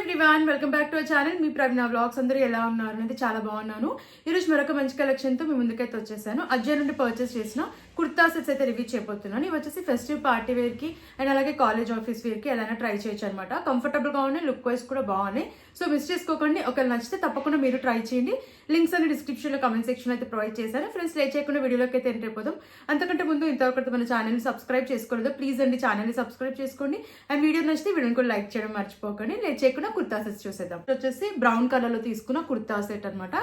Everyone, welcome back to our channel. Me Praveena vlogs అందరూ ఎలా ఉన్నారు అనేది చాలా బాగున్నాను. ఈరోజు మరొక మంచి కలెక్షన్తో మీ ముందుకైతే వచ్చేసాను. అజయ్ నుండి పర్చేస్ చేసిన కుర్తా సెట్స్ అయితే రివ్యూ చేయబోతున్నాను. ఇవి వచ్చేసి ఫెస్టివ్ పార్టీ వేర్కి అండ్ అలాగే కాలేజ్ ఆఫీస్ వేర్కి ఎలా ట్రై చేయొచ్చు అనమాట. కంఫర్టబుల్గా ఉన్నాయి, లుక్ వైజ్ కూడా బాగున్నాయి. సో మిస్ చేసుకోకండి. ఒకవేళ నచ్చితే తప్పకుండా మీరు ట్రై చేయండి. లింక్స్ అన్ని డిస్క్రిప్షన్లో కమెంట్ సెక్షన్ అయితే ప్రొవైడ్ చేశాను. ఫ్రెండ్స్, లేట్ చేయకుండా వీడియోలోకి అయితే ఎంటర్ అయిపోదాం. అంతకంటే ముందు ఇంతవరకు మన ఛానల్ని సబ్స్క్రైబ్ చేసుకోలేదు, ప్లీజ్ అండి ఛానల్ని సబ్స్క్రైబ్ చేసుకోండి. అండ్ వీడియో నచ్చితే వీడియోని కూడా లైక్ చేయడం మర్చిపోకండి. లేట్ చేయకుండా కుర్తా సెట్స్ చూసేద్దాం. వచ్చేసి బ్రౌన్ కలర్ లో తీసుకున్న కుర్తా సెట్ అనమాట.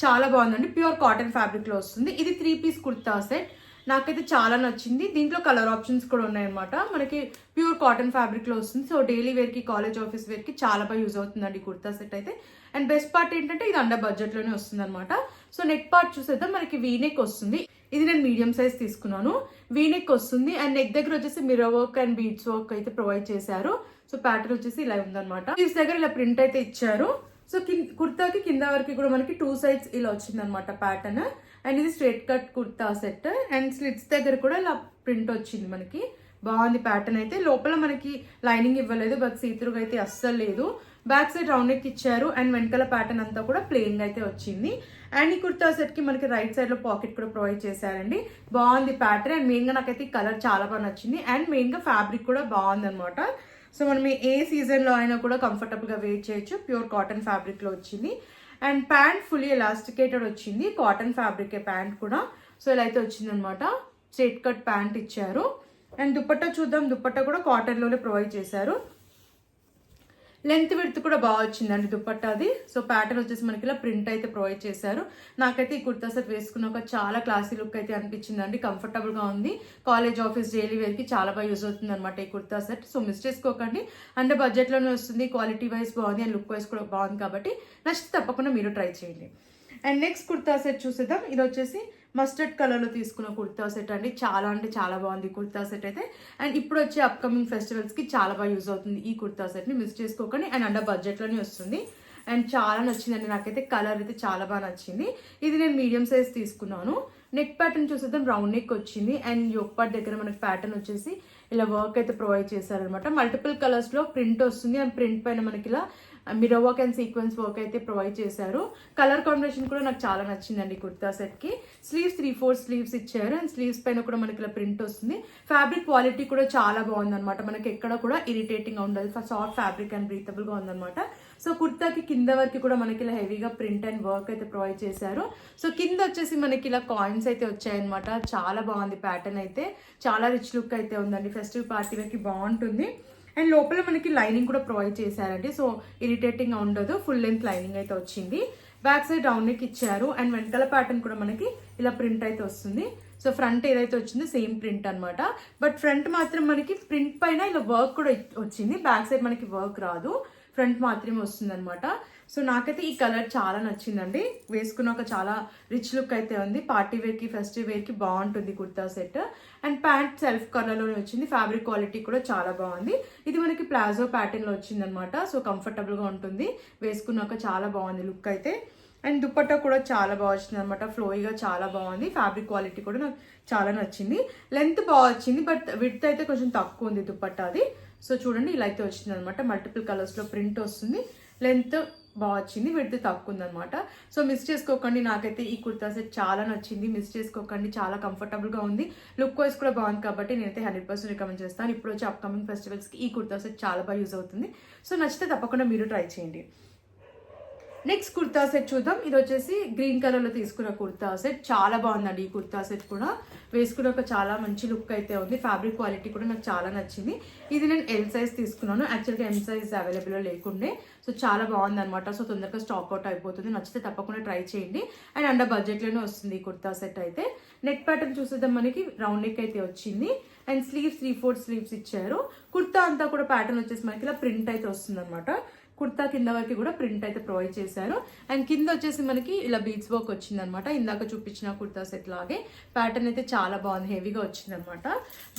చాలా బాగుందండి. ప్యూర్ కాటన్ ఫ్యాబ్రిక్ లో వస్తుంది. ఇది 3 పీస్ కుర్తా సెట్. నాకైతే చాలా నచ్చింది. దీంట్లో కలర్ ఆప్షన్స్ కూడా ఉన్నాయన్నమాట. మనకి ప్యూర్ కాటన్ ఫ్యాబ్రిక్ లో వస్తుంది. సో డైలీ వేర్ కి, కాలేజ్ ఆఫీస్ వేర్ కి చాలా బాగా యూజ్ అవుతుందండి కుర్తా సెట్ అయితే. అండ్ బెస్ట్ పార్ట్ ఏంటంటే ఇది అండర్ బడ్జెట్ లోనే వస్తుంది అనమాట. సో నెక్ పార్ట్ చూసేద్దాం. మనకి వీ నెక్ వస్తుంది. ఇది నేను మీడియం సైజ్ తీసుకున్నాను. వీ నెక్ వస్తుంది. అండ్ నెక్ దగ్గర వచ్చేసి mirror work and beads work అయితే ప్రొవైడ్ చేశారు. సో ప్యాటర్న్ వచ్చేసి ఇలా ఉందన్నమాట. స్లీవ్స్ దగ్గర ఇలా ప్రింట్ అయితే ఇచ్చారు. సో కుర్తాకి కింద వరకు కూడా మనకి 2 సైడ్స్ ఇలా వచ్చింది అనమాట ప్యాటర్న్. అండ్ ఇది straight cut kurta set. And slits దగ్గర కూడా ఇలా ప్రింట్ వచ్చింది మనకి. బాగుంది ప్యాటర్న్ అయితే. లోపల మనకి లైనింగ్ ఇవ్వలేదు, బట్ సీత్రూగా అయితే అస్సలు లేదు. బ్యాక్ సైడ్ రౌండ్ నెక్ ఇచ్చారు. అండ్ వెనకాల ప్యాటర్న్ అంతా కూడా ప్లెయిన్ గా అయితే వచ్చింది. అండ్ ఈ కుర్తా సెట్ కి మనకి రైట్ సైడ్ లో పాకెట్ కూడా ప్రొవైడ్ చేశారండి. బాగుంది ప్యాటర్న్. అండ్ మెయిన్ గా నాకైతే ఈ కలర్ చాలా బాగా నచ్చింది. అండ్ మెయిన్ గా ఫ్యాబ్రిక్ కూడా బాగుంది అనమాట. సో మనం ఏ సీజన్లో అయినా కూడా కంఫర్టబుల్గా వేర్ చేయొచ్చు. ప్యూర్ కాటన్ ఫ్యాబ్రిక్లో వచ్చింది. అండ్ ప్యాంట్ ఫుల్లీ ఎలాస్టికేటెడ్ వచ్చింది. కాటన్ ఫ్యాబ్రికే ప్యాంట్ కూడా. సో ఇలా అయితే వచ్చింది అనమాట. స్ట్రైట్ కట్ ప్యాంట్ ఇచ్చారు. అండ్ దుపట్టా చూద్దాం. దుపట్టా కూడా కాటన్లోనే ప్రొవైడ్ చేశారు. లెంత్ విడ్త్ కూడా బాగా వచ్చిందండి దుపట్టాది. సో ప్యాటర్న్ వచ్చేసి మనకి ఇలా ప్రింట్ అయితే ప్రొవైడ్ చేశారు. నాకైతే ఈ కుర్తా సెట్ వేసుకున్నాక చాలా క్లాసీ లుక్ అయితే అనిపించిందండి. కంఫర్టబుల్ గా ఉంది. కాలేజ్ ఆఫీస్ డైలీ వేర్ కి చాలా బాగా యూజ్ అవుతుంది అనమాట ఈ కుర్తా సెట్. సో మిస్ చేసుకోకండి. అంటే బడ్జెట్ లోనే వస్తుంది. క్వాలిటీ వైజ్ బాగుంది అండ్ లుక్ వైజ్ కూడా బాగుంది కాబట్టి నచ్చితే తప్పకుండా మీరు ట్రై చేయండి. అండ్ నెక్స్ట్ కుర్తా సెట్ చూసేద్దాం. ఇది వచ్చేసి మస్టర్డ్ కలర్ లో తీసుకున్న కుర్తా సెట్ అండి. చాలా అంటే చాలా బాగుంది కుర్తా సెట్ అయితే. అండ్ ఇప్పుడు వచ్చే అప్కమింగ్ ఫెస్టివల్స్ కి చాలా బాగా యూజ్ అవుతుంది ఈ కుర్తా సెట్ ని. మిస్ చేసుకోకండి. అండ్ అండర్ బడ్జెట్ లోనే వస్తుంది. అండ్ చాలా నచ్చిందండి నాకైతే. కలర్ అయితే చాలా బాగా నచ్చింది. ఇది నేను మీడియం సైజ్ తీసుకున్నాను. నెక్ ప్యాటర్న్ చూసేద్దాం. రౌండ్ నెక్ వచ్చింది. అండ్ యోక్ పార్ట్ దగ్గర మనకి ప్యాటర్న్ వచ్చేసి ఇలా వర్క్ అయితే ప్రొవైడ్ చేశారనమాట. మల్టిపుల్ కలర్స్ లో ప్రింట్ వస్తుంది. అండ్ ప్రింట్ పైన మనకి ఇలా mirror work and sequence work అయితే ప్రొవైడ్ చేశారు. కలర్ కాంబినేషన్ కూడా నాకు చాలా నచ్చిందండి కుర్తా సెట్ కి. స్లీవ్స్ 3/4 స్లీవ్స్ ఇచ్చారు. అండ్ స్లీవ్స్ పైన కూడా మనకి ఇలా ప్రింట్ వస్తుంది. ఫ్యాబ్రిక్ క్వాలిటీ కూడా చాలా బాగుంది అనమాట. మనకి ఎక్కడ కూడా ఇరిటేటింగ్ గా ఉండదు. సాఫ్ట్ ఫ్యాబ్రిక్ అండ్ బ్రీతబుల్ గా ఉందన్నమాట. సో కుర్తాకి కింద వరకు కూడా మనకి ఇలా హెవీగా ప్రింట్ అండ్ వర్క్ అయితే ప్రొవైడ్ చేశారు. సో కింద వచ్చేసి మనకి ఇలా కాయిన్స్ అయితే వచ్చాయన్నమాట. చాలా బాగుంది ప్యాటర్న్ అయితే. చాలా రిచ్ లుక్ అయితే ఉందండి. ఫెస్టివ్ పార్టీ వేర్కి బాగుంటుంది. అండ్ లోపల మనకి లైనింగ్ కూడా ప్రొవైడ్ చేశారండి. సో ఇరిటేటింగ్ ఉండదు. ఫుల్ లెంత్ లైనింగ్ అయితే వచ్చింది. బ్యాక్ సైడ్ రౌండ్ నెక్ ఇచ్చారు. అండ్ వెనకాల ప్యాటర్న్ కూడా మనకి ఇలా ప్రింట్ అయితే వస్తుంది. సో ఫ్రంట్ ఏదైతే వచ్చిందో సేమ్ ప్రింట్ అనమాట. బట్ ఫ్రంట్ మాత్రం మనకి ప్రింట్ పైన ఇలా వర్క్ కూడా వచ్చింది. బ్యాక్ సైడ్ మనకి వర్క్ రాదు. ఫ్రంట్ మాత్రమే వస్తుంది అనమాట. సో నాకైతే ఈ కలర్ చాలా నచ్చిందండి. వేసుకున్నాక చాలా రిచ్ లుక్ అయితే ఉంది. పార్టీ వేర్ కి, ఫెస్టివ్ వేర్ కి బాగుంటుంది kurta set. And pant self colour లోనే వచ్చింది. ఫ్యాబ్రిక్ క్వాలిటీ కూడా చాలా బాగుంది. ఇది మనకి ప్లాజో ప్యాటర్న్ లో వచ్చింది అనమాట. సో కంఫర్టబుల్ గా ఉంటుంది. వేసుకున్నాక చాలా బాగుంది లుక్ అయితే. అండ్ దుపట్టా కూడా చాలా బాగా వచ్చింది అనమాట. ఫ్లోయిగా చాలా బాగుంది. ఫ్యాబ్రిక్ క్వాలిటీ కూడా నాకు చాలా నచ్చింది. లెంత్ బాగా వచ్చింది. బట్ విడ్త్ అయితే కొంచెం తక్కువ ఉంది దుపట్టాది. సో చూడండి ఇలా అయితే వచ్చింది అనమాట. మల్టిపుల్ కలర్స్ లో ప్రింట్ వస్తుంది. లెంత్ బాగా వచ్చింది. విడ్త్ తక్కువ ఉందన్నమాట. సో మిస్ చేసుకోకండి. నాకైతే ఈ కుర్తా సెట్ చాలా నచ్చింది. మిస్ చేసుకోకండి. చాలా కంఫర్టబుల్ గా ఉంది. లుక్ వైజ్ కూడా బాగుంది కాబట్టి నేనైతే 100% రికమెండ్ చేస్తాను. ఇప్పుడు వచ్చే అప్కమింగ్ ఫెస్టివల్స్ కి ఈ కుర్తా సెట్ చాలా బాగా యూజ్ అవుతుంది. సో నచ్చితే తప్పకుండా మీరు ట్రై చేయండి. నెక్స్ట్ కుర్తా సెట్ చూద్దాం. ఇది వచ్చేసి గ్రీన్ కలర్ లో తీసుకున్న కుర్తా సెట్. చాలా బాగుందండి ఈ కుర్తా సెట్ కూడా. వేసుకున్న ఒక చాలా మంచి లుక్ అయితే ఉంది. ఫ్యాబ్రిక్ క్వాలిటీ కూడా నాకు చాలా నచ్చింది. ఇది నేను ఎల్ సైజ్ తీసుకున్నాను. యాక్చువల్గా ఎం సైజ్ అవైలబుల్ లేకుండే. సో చాలా బాగుంది అనమాట. సో తొందరగా స్టాక్ అవుట్ అయిపోతుంది. నచ్చితే తప్పకుండా ట్రై చేయండి. అండ్ అండర్ బడ్జెట్ లోనే వస్తుంది ఈ కుర్తా సెట్ అయితే. నెక్ ప్యాటర్న్ చూసేద్దాం. మనకి రౌండ్ నెక్ అయితే వచ్చింది. అండ్ స్లీవ్స్ 3/4 స్లీవ్స్ ఇచ్చారు. కుర్తా అంతా కూడా ప్యాటర్న్ వచ్చేసి మనకి ఇలా ప్రింట్ అయితే వస్తుంది అనమాట. కుర్తా కింద వరకు కూడా ప్రింట్ అయితే ప్రొవైడ్ చేశారు. అండ్ కింద వచ్చేసి మనకి ఇలా బీడ్స్ వర్క్ వచ్చింది అనమాట. ఇందాక చూపించిన కుర్తా సెట్ లాగే ప్యాటర్న్ అయితే చాలా బాగుంది. హెవీగా వచ్చింది అనమాట.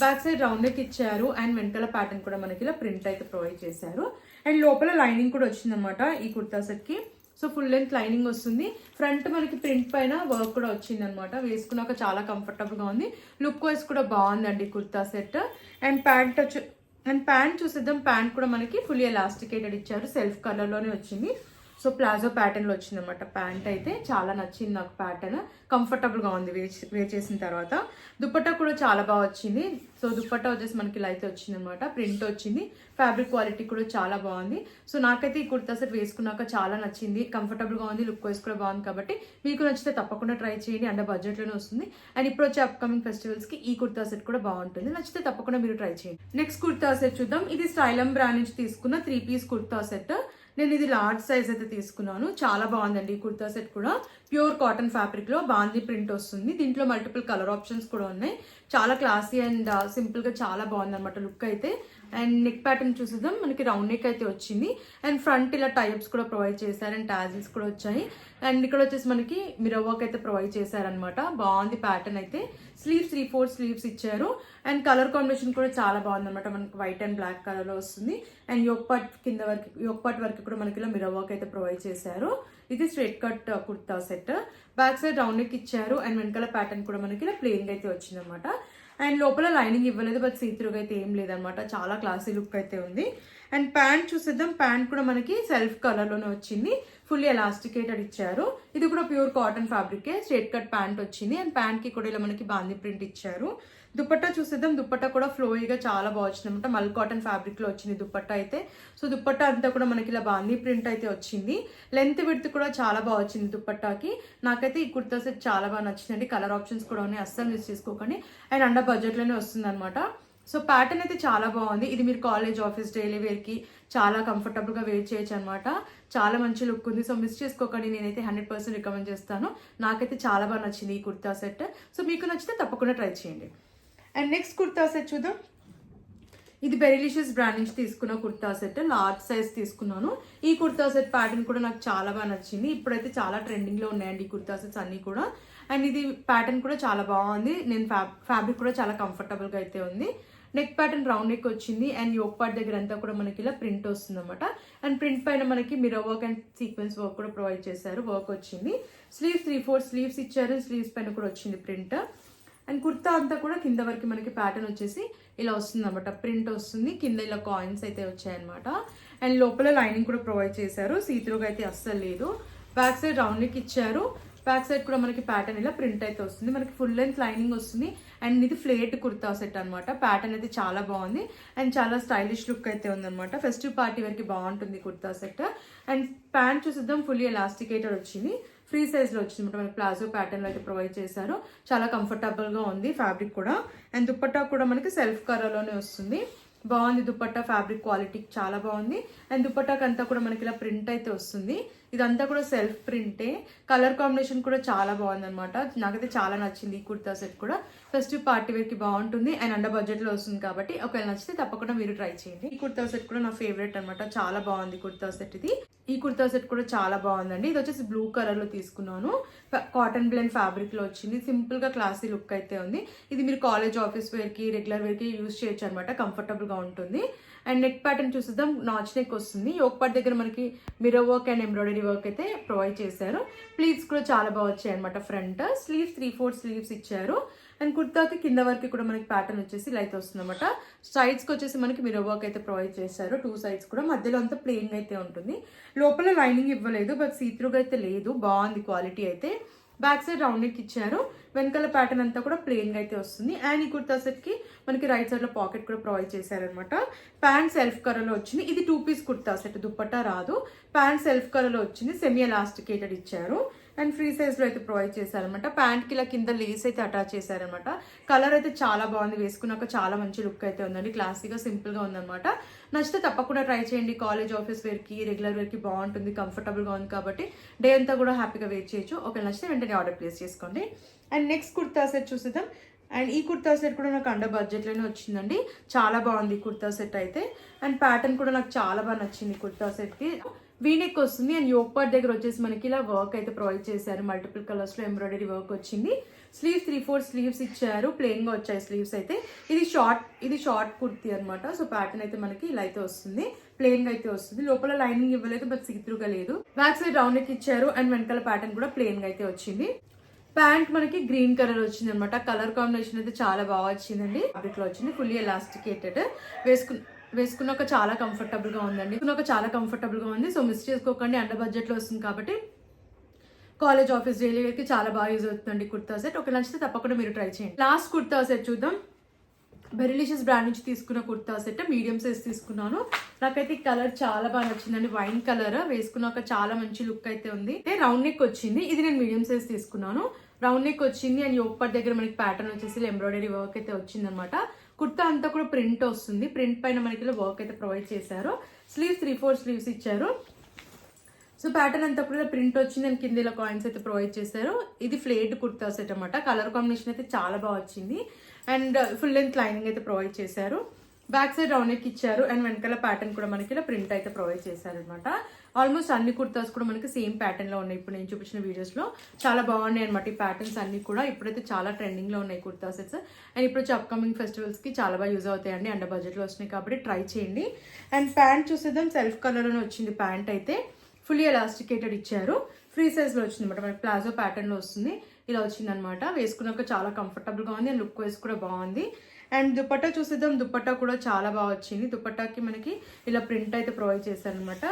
బ్యాక్ సైడ్ రౌండ్ నెక్ ఇచ్చారు. అండ్ వెనకాల ప్యాటర్న్ కూడా మనకి ఇలా ప్రింట్ అయితే ప్రొవైడ్ చేశారు. అండ్ లోపల లైనింగ్ కూడా వచ్చింది అనమాట ఈ కుర్తా సెట్ కి. సో ఫుల్ లెంత్ లైనింగ్ వస్తుంది. ఫ్రంట్ మనకి ప్రింట్ పైన వర్క్ కూడా వచ్చింది అనమాట. వేసుకున్నాక చాలా కంఫర్టబుల్ గా ఉంది. లుక్ వైజ్ కూడా బాగుందండి kurta set. And pant and pant చూసేద్దాం. ప్యాంట్ కూడా మనకి ఫుల్లీ ఎలాస్టికేటెడ్ ఇచ్చారు, సెల్ఫ్ కలర్లోనే వచ్చింది. సో ప్లాజో ప్యాటర్న్లో వచ్చింది అనమాట. ప్యాంట్ అయితే చాలా నచ్చింది నాకు, ప్యాటర్న్ కంఫర్టబుల్గా ఉంది వేర్ చేసిన తర్వాత. దుపట్టా కూడా చాలా బాగా వచ్చింది. సో దుపట్టా వచ్చేసి మనకి ఇలా అయితే వచ్చింది అనమాట, ప్రింట్ వచ్చింది, ఫ్యాబ్రిక్ క్వాలిటీ కూడా చాలా బాగుంది. సో నాకైతే ఈ కుర్తా సెట్ వేసుకున్నాక చాలా నచ్చింది, కంఫర్టబుల్గా ఉంది, లుక్ వైస్ కూడా బాగుంది. కాబట్టి మీకు నచ్చితే తప్పకుండా ట్రై చేయండి, అండర్ బడ్జెట్లోనే వస్తుంది. అండ్ ఇప్పుడు వచ్చే అప్కమింగ్ ఫెస్టివల్స్కి ఈ కుర్తా సెట్ కూడా బాగుంటుంది, నచ్చితే తప్పకుండా మీరు ట్రై చేయండి. నెక్స్ట్ కుర్తా సెట్ చూద్దాం. ఇది స్టైలం బ్రాండ్ నుంచి తీసుకున్న 3 పీస్ కుర్తా సెట్. నేను ఇది లార్జ్ సైజ్ అయితే తీసుకున్నాను. చాలా బాగుందండి ఈ కుర్తా సెట్ కూడా. ప్యూర్ కాటన్ ఫ్యాబ్రిక్ లో బాందీ ప్రింట్ వస్తుంది. దీంట్లో మల్టిపుల్ కలర్ ఆప్షన్స్ కూడా ఉన్నాయి. చాలా క్లాసీ అండ్ సింపుల్ గా చాలా బాగుంది అనమాట లుక్ అయితే. అండ్ నెక్ ప్యాటర్న్ చూసేద్దాం. మనకి రౌండ్ నెక్ అయితే వచ్చింది. అండ్ ఫ్రంట్ ఇలా టైప్స్ కూడా ప్రొవైడ్ చేశారు, అండ్ టాజిల్స్ కూడా వచ్చాయి. అండ్ ఇక్కడ వచ్చేసి మనకి మిర్రర్ వర్క్ అయితే ప్రొవైడ్ చేశారనమాట. బాగుంది ప్యాటర్న్ అయితే. స్లీవ్స్ 3/4 స్లీవ్స్ ఇచ్చారు. అండ్ కలర్ కాంబినేషన్ కూడా చాలా బాగుంది అనమాట. మనకి వైట్ అండ్ బ్లాక్ కలర్ లో వస్తుంది. అండ్ యోక్ పార్ట్ వరకు కూడా మనకి ఇలా మిర్రర్ వర్క్ అయితే ప్రొవైడ్ చేశారు. ఇది straight cut kurta set. Back side round neck ఇచ్చారు. అండ్ వెనకాల ప్యాటర్న్ కూడా మనకి ఇలా ప్లెయిన్ గా అయితే వచ్చింది అనమాట. అండ్ లోపల లైనింగ్ ఇవ్వలేదు, బట్ సీత్రూగా అయితే ఏం లేదనమాట. చాలా క్లాసీ లుక్ అయితే ఉంది. అండ్ ప్యాంట్ చూసేద్దాం. ప్యాంట్ కూడా మనకి సెల్ఫ్ కలర్ లోనే వచ్చింది, ఫుల్లీ ఎలాస్టికేటెడ్ ఇచ్చారు. ఇది కూడా pure cotton fabric, straight cut pant వచ్చింది. అండ్ ప్యాంట్ కి కూడా ఇలా మనకి బాందీ ప్రింట్ ఇచ్చారు. దుపట్టా చూసేద్దాం. దుపట్టా కూడా ఫ్లోయిగా చాలా బాగా వచ్చింది అనమాట. మల్ కాటన్ ఫ్యాబ్రిక్ లో వచ్చింది దుపట్టా అయితే. సో దుపట్టా అంతా కూడా మనకి ఇలా బాందీ ప్రింట్ అయితే వచ్చింది. లెంత్ విడ్త్ కూడా చాలా బాగా వచ్చింది దుపట్టాకి. నాకైతే ఈ కుర్తా సెట్ చాలా బాగా నచ్చిందండి. కలర్ ఆప్షన్స్ కూడా ఉన్నాయి, అస్సలు మిస్ చేసుకోకండి. అండ్ అండర్ బడ్జెట్ లోనే వస్తుంది అనమాట. సో ప్యాటర్న్ అయితే చాలా బాగుంది. ఇది మీరు కాలేజ్, ఆఫీస్, డైలీ వేర్ కి చాలా కంఫర్టబుల్ గా వేర్ చేయొచ్చు అనమాట. చాలా మంచి లుక్ ఉంది. సో మిస్ చేసుకోకండి. నేనైతే 100% రికమెండ్ చేస్తాను. నాకైతే చాలా బాగా నచ్చింది ఈ కుర్తా సెట్. సో మీకు నచ్చితే తప్పకుండా ట్రై చేయండి. అండ్ నెక్స్ట్ కుర్తా సెట్ చూద్దాం. ఇది బెరిలిషియస్ బ్రాండ్ నుంచి తీసుకున్న కుర్తా సెట్, లార్జ్ సైజ్ తీసుకున్నాను. ఈ కుర్తా సెట్ ప్యాటర్న్ కూడా నాకు చాలా బాగా నచ్చింది. ఇప్పుడైతే చాలా ట్రెండింగ్ లో ఉన్నాయండి ఈ కుర్తా సెట్స్ అన్ని కూడా. అండ్ ఇది ప్యాటర్న్ కూడా చాలా బాగుంది. నేను ఫ్యాబ్రిక్ కూడా చాలా కంఫర్టబుల్ గా అయితే ఉంది. నెక్ ప్యాటర్న్ రౌండ్ నెక్ వచ్చింది. అండ్ యోక్ పార్ట్ దగ్గర అంతా కూడా మనకి ఇలా ప్రింట్ వస్తుంది అనమాట. అండ్ ప్రింట్ పైన మనకి mirror work and sequence work కూడా ప్రొవైడ్ చేశారు. వర్క్ వచ్చింది. స్లీవ్స్ 3/4 స్లీవ్స్ ఇచ్చారు. స్లీవ్స్ పైన కూడా వచ్చింది ప్రింట్. అండ్ కుర్తా అంతా కూడా కింద వరకు మనకి ప్యాటర్న్ వచ్చేసి ఇలా వస్తుంది అనమాట. ప్రింట్ వస్తుంది, కింద ఇలా కాయిన్స్ అయితే వచ్చాయన్నమాట. అండ్ లోపల లైనింగ్ కూడా ప్రొవైడ్ చేశారు. సీత్రూగా అయితే అస్సలు లేదు. బ్యాక్ సైడ్ రౌండ్ నెక్ ఇచ్చారు. బ్యాక్ సైడ్ కూడా మనకి ప్యాటర్న్ ఇలా ప్రింట్ అయితే వస్తుంది. మనకి ఫుల్ లెంత్ లైనింగ్ వస్తుంది. అండ్ ఇది ఫ్లేట్ కుర్తా సెట్ అనమాట. ప్యాటర్న్ అయితే చాలా బాగుంది అండ్ చాలా స్టైలిష్ లుక్ అయితే ఉందన్నమాట. ఫెస్టివ్ పార్టీ వరకు బాగుంటుంది కుర్తా సెట్. అండ్ ప్యాంట్ చూసిద్దాం. ఫుల్లీ ఎలాస్టికేటెడ్ వచ్చింది, ఫ్రీ సైజ్ లో వచ్చింది అనమాట. మనకి ప్లాజో ప్యాటర్న్ లో అయితే ప్రొవైడ్ చేశారు. చాలా కంఫర్టబుల్ గా ఉంది ఫ్యాబ్రిక్ కూడా. అండ్ దుపట్టా కూడా మనకి సెల్ఫ్ కలర్ లోనే వస్తుంది. బాగుంది దుపట్టా, ఫ్యాబ్రిక్ క్వాలిటీ చాలా బాగుంది. అండ్ దుపట్టాకి అంతా కూడా మనకి ఇలా ప్రింట్ అయితే వస్తుంది. ఇదంతా కూడా సెల్ఫ్ ప్రింటే. కలర్ కాంబినేషన్ కూడా చాలా బాగుంది అనమాట. నాకైతే చాలా నచ్చింది ఈ కుర్తా సెట్ కూడా. ఫెస్టివ్ పార్టీ వేర్ కి బాగుంటుంది అండ్ అండర్ బడ్జెట్ లో వస్తుంది. కాబట్టి ఒకవేళ నచ్చితే తప్పకుండా మీరు ట్రై చేయండి. ఈ కుర్తా సెట్ కూడా నా ఫేవరెట్ అనమాట. చాలా బాగుంది కుర్తా సెట్ ఇది. ఈ కుర్తా సెట్ కూడా చాలా బాగుందండి. ఇది వచ్చేసి బ్లూ కలర్ లో తీసుకున్నాను. కాటన్ బ్లెండ్ ఫ్యాబ్రిక్ లో వచ్చింది. సింపుల్ గా క్లాసీ లుక్ అయితే ఉంది. ఇది మీరు కాలేజ్, ఆఫీస్ వేర్ కి, రెగ్యులర్ వేర్ కి యూజ్ చేయొచ్చు అనమాట. కంఫర్టబుల్ గా ఉంటుంది. అండ్ నెక్ ప్యాటర్న్ చూసిద్దాం. నాచ్ నెక్ వస్తుంది. యోక్ పార్ట్ దగ్గర మనకి mirror work and embroidery work అయితే ప్రొవైడ్ చేశారు. ప్లీట్స్ కూడా చాలా బాగా వచ్చాయి అనమాట. ఫ్రంట్ స్లీవ్స్ 3/4 స్లీవ్స్ ఇచ్చారు. అండ్ కుర్తాకి కింద వరకు కూడా మనకి ప్యాటర్న్ వచ్చేసి ఇలా అయితే వస్తుంది అనమాట. సైడ్స్ కి వచ్చేసి మనకి మిర్రర్ వర్క్ అయితే ప్రొవైడ్ చేశారు. 2 సైడ్స్ కూడా. మధ్యలో అంతా ప్లెయిన్ అయితే ఉంటుంది. లోపల లైనింగ్ ఇవ్వలేదు, బట్ సీత్రూగా అయితే లేదు. బాగుంది క్వాలిటీ అయితే. బ్యాక్ సైడ్ రౌండ్ నెక్ ఇచ్చారు. వెనకాల ప్యాటర్న్ అంతా కూడా ప్లెయిన్ గా అయితే వస్తుంది. అండ్ ఈ కుర్తా సెట్ కి మనకి రైట్ సైడ్ లో పాకెట్ కూడా ప్రొవైడ్ చేశారనమాట. ప్యాంట్ సెల్ఫ్ కలర్ లో వచ్చింది. ఇది 2 పీస్ కుర్తా సెట్, దుపట్టా రాదు. ప్యాంట్ సెల్ఫ్ కలర్ లో వచ్చింది. సెమీ ఎలాస్టికేటెడ్ ఇచ్చారు. అండ్ ఫ్రీ సైజ్ లో అయితే ప్రొవైడ్ చేశారనమాట. ప్యాంట్ కి ఇలా కింద లేస్ అయితే అటాచ్ చేశారనమాట. కలర్ అయితే చాలా బాగుంది. వేసుకున్నాక చాలా మంచి లుక్ అయితే ఉందండి. క్లాసీగా సింపుల్ గా ఉందన్నమాట. నచ్చితే తప్పకుండా ట్రై చేయండి. కాలేజ్, ఆఫీస్ వేర్ కి, రెగ్యులర్ వేర్ కి బాగుంటుంది. కంఫర్టబుల్ గా ఉంది కాబట్టి డే అంతా కూడా హ్యాపీగా వేర్ చేయొచ్చు. ఒకవేళ నచ్చితే వెంటనే ఆర్డర్ ప్లేస్ చేసుకోండి. అండ్ నెక్స్ట్ కుర్తా సెట్ చూసేద్దాం. అండ్ ఈ కుర్తా సెట్ కూడా నాకు అండర్ బడ్జెట్ లోనే వచ్చిందండి. చాలా బాగుంది కుర్తా సెట్ అయితే. అండ్ ప్యాటర్న్ కూడా నాకు చాలా బాగా నచ్చింది కుర్తా సెట్ కి. వీనెక్ వస్తుంది. అండ్ యోక్ పార్ట్ దగ్గర వచ్చేసి మనకి ఇలా వర్క్ అయితే ప్రొవైడ్ చేశారు. మల్టిపుల్ కలర్స్ లో ఎంబ్రాయిడరీ వర్క్ వచ్చింది. స్లీవ్స్ 3/4 స్లీవ్స్ ఇచ్చారు. ప్లెయిన్ గా వచ్చాయి స్లీవ్స్ అయితే. ఇది షార్ట్ కుర్తీ అనమాట. సో ప్యాటర్న్ అయితే మనకి ఇలా అయితే వస్తుంది. ప్లెయిన్ గా అయితే వస్తుంది. లోపల లైనింగ్ ఇవ్వలేదు, బట్ సీత్రూగా లేదు. బ్యాక్ సైడ్ రౌండ్ నెక్ ఇచ్చారు. అండ్ వెనకాల ప్యాటర్న్ కూడా ప్లెయిన్ గా అయితే వచ్చింది. ప్యాంట్ మనకి గ్రీన్ కలర్ వచ్చింది అనమాట. కలర్ కాంబినేషన్ అయితే చాలా బాగా వచ్చిందండి. ఫ్యాబ్రిక్ లో వచ్చింది. Fully elasticated. వేసుకున్నాక చాలా కంఫర్టబుల్గా ఉందండి. చాలా కంఫర్టబుల్గా ఉంది. సో మిస్ చేసుకోకండి, అండర్ బడ్జెట్లో వస్తుంది కాబట్టి కాలేజ్ ఆఫీస్ డైలీ వేర్కి చాలా బాగా యూజ్ అవుతుందండి కుర్తా సెట్. ఒక నచ్చితే తప్పకుండా మీరు ట్రై చేయండి. లాస్ట్ కుర్తా సెట్ చూద్దాం. బెరిలిషియస్ బ్రాండ్ నుంచి తీసుకున్న కుర్తా సెట్ మీడియం సైజ్ తీసుకున్నాను. నాకైతే ఈ కలర్ చాలా బాగా నచ్చిందండి. వైన్ కలర్ వేసుకున్నాక చాలా మంచి లుక్ అయితే ఉంది. రౌండ్ నెక్ వచ్చింది. ఇది నేను మీడియం సైజ్ తీసుకున్నాను. రౌండ్ నెక్ వచ్చింది అండ్ యోక్ పార్ట్ దగ్గర మనకి ప్యాటర్న్ వచ్చేసి ఎంబ్రాయిడరీ వర్క్ అయితే వచ్చింది అనమాట. కుర్తా అంతా కూడా ప్రింట్ వస్తుంది. ప్రింట్ పైన మనకి వర్క్ అయితే ప్రొవైడ్ చేశారు. స్లీవ్స్ 3/4 స్లీవ్స్ ఇచ్చారు. సో ప్యాటర్న్ అంతా కూడా ప్రింట్ వచ్చింది అండ్ కింద ఇలా కాయిన్స్ అయితే ప్రొవైడ్ చేశారు. ఇది ఫ్లేడ్ కుర్తా సెట్ అనమాట. కలర్ కాంబినేషన్ అయితే చాలా బాగా వచ్చింది అండ్ ఫుల్ లెంత్ లైనింగ్ అయితే ప్రొవైడ్ చేశారు. బ్యాక్ సైడ్ రౌండ్ నెక్ ఇచ్చారు అండ్ వెనకాల ప్యాటర్న్ కూడా మనకి ఇలా ప్రింట్ అయితే ప్రొవైడ్ చేశారు అనమాట. ఆల్మోస్ట్ అన్ని కుర్తాస్ కూడా మనకి సేమ్ ప్యాటర్న్ లో ఉన్నాయి. ఇప్పుడు నేను చూపించిన వీడియోస్ లో చాలా బాగున్నాయి అనమాట. ఈ ప్యాటర్న్స్ అన్ని కూడా ఇప్పుడైతే చాలా ట్రెండింగ్ లో ఉన్నాయి కుర్తా సెట్స్. అండ్ ఇప్పుడు వచ్చి అప్కమింగ్ ఫెస్టివల్స్ కి చాలా బాగా యూజ్ అవుతాయండి. అండర్ బడ్జెట్ లో వస్తున్నాయి కాబట్టి ట్రై చేయండి. అండ్ ప్యాంట్ చూసేద్దాం. సెల్ఫ్ కలర్ లోనే వచ్చింది ప్యాంట్ అయితే. ఫుల్లీ ఎలాస్టికేటెడ్ ఇచ్చారు. ఫ్రీ సైజ్ లో వచ్చింది అనమాట. మనకి ప్లాజో ప్యాటర్న్ లో వస్తుంది. ఇలా వచ్చింది అనమాట. వేసుకున్నాక చాలా కంఫర్టబుల్ గా ఉంది అండ్ లుక్ వైజ్ కూడా బాగుంది. అండ్ దుపట్టా చూసేద్దాం. దుపట్టా కూడా చాలా బాగా వచ్చింది. దుపట్టాకి మనకి ఇలా ప్రింట్ అయితే ప్రొవైడ్ చేశారు అనమాట.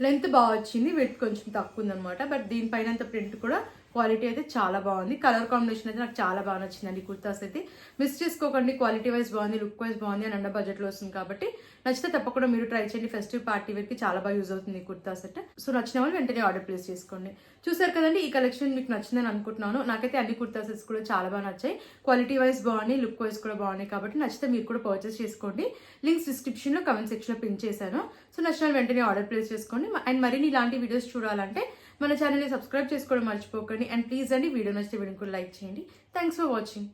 లెంత్ బాగా వచ్చింది, వెయిట్ కొంచెం తక్కువ ఉందన్నమాట. బట్ దీనిపైన అంత ప్రింట్ కూడా క్వాలిటీ అయితే చాలా బాగుంది. కలర్ కాంబినేషన్ అయితే నాకు చాలా బాగా నచ్చిందండి. కుర్తాస్ అయితే మిస్ చేసుకోకండి. క్వాలిటీ వైజ్ బాగుంది, లుక్ వైజ్ బాగుంది అండ్ అండర్ బడ్జెట్లో వస్తుంది కాబట్టి నచ్చితే తప్పకుండా మీరు ట్రై చేయండి. ఫెస్టివ్ పార్టీ వేర్కి చాలా బాగా యూజ్ అవుతుంది కుర్తా సెట్. సో నచ్చిన వాళ్ళు వెంటనే ఆర్డర్ ప్లేస్ చేసుకోండి. చూసారు కదండి, ఈ కలెక్షన్ మీకు నచ్చిందని అనుకుంటున్నాను. నాకైతే అన్ని కుర్తా సెట్స్ కూడా చాలా బాగా నచ్చాయి. క్వాలిటీ వైజ్ బాగున్నాయి, లుక్ వైజ్ కూడా బాగున్నాయి కాబట్టి నచ్చితే మీరు కూడా పర్చేస్ చేసుకోండి. లింక్స్ డిస్క్రిప్షన్లో కమెంట్ సెక్షన్లో పిన్ చేశాను. సో నచ్చిన వెంటనే ఆర్డర్ ప్లేస్ చేసుకోండి. అండ్ మరిన్ని ఇలాంటి వీడియోస్ చూడాలంటే మన ఛానల్ని సబ్స్క్రైబ్ చేసుకోవడం మర్చిపోకండి. అండ్ ప్లీజ్ అండి వీడియో నచ్చితే వీడియోని కూడా లైక్ చేయండి. Thanks for watching.